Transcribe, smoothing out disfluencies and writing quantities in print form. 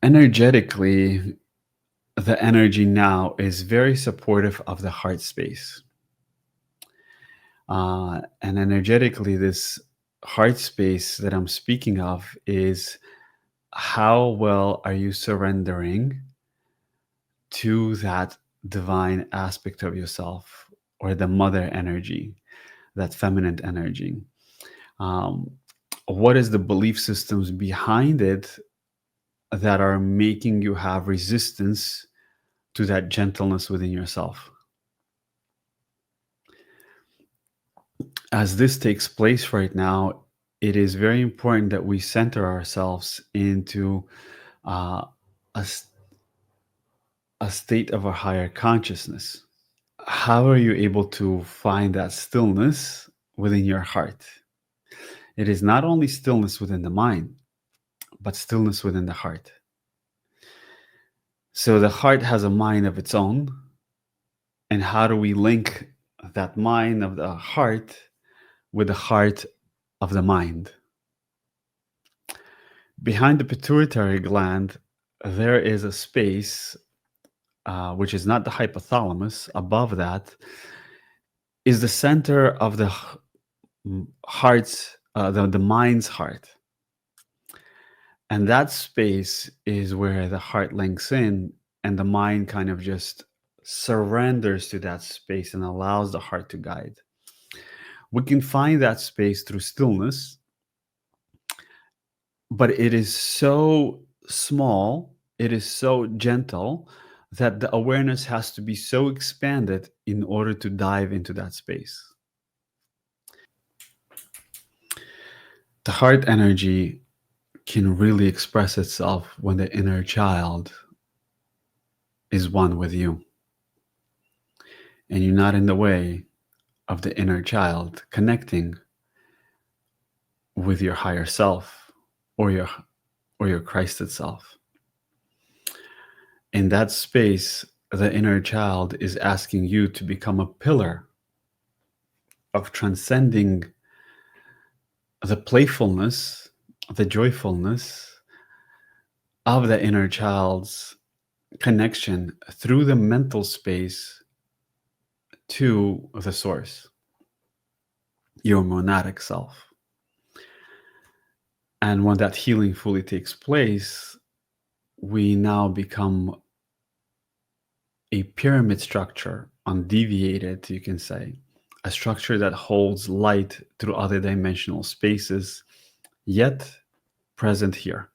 Energetically, the energy now is very supportive of the heart space. And energetically, this heart space that I'm speaking of is how well are you surrendering to that divine aspect of yourself or the mother energy, that feminine energy? Um, what is the belief systems behind it that are making you have resistance to that gentleness within yourself? As this takes place right now, it is very important that we center ourselves into uh, a, a state of a higher consciousness. How are you able to find that stillness within your heart? It is not only stillness within the mind, but stillness within the heart. So the heart has a mind of its own. And how do we link that mind of the heart with the heart of the mind? Behind the pituitary gland, there is a space, which is not the hypothalamus. Above that is the center of the heart's, the mind's heart. And that space is where the heart links in, and the mind kind of just surrenders to that space and allows the heart to guide. We can find that space through stillness, but it is so small, it is so gentle that the awareness has to be so expanded in order to dive into that space. The heart energy can really express itself when the inner child is one with you and you're not in the way of the inner child connecting with your higher self or your Christ itself. In that space, the inner child is asking you to become a pillar of transcending the playfulness, the joyfulness of the inner child's connection through the mental space to the source, your monadic self. And when that healing fully takes place, we now become a pyramid structure, undeviated, you can say, a structure that holds light through other dimensional spaces, yet present here.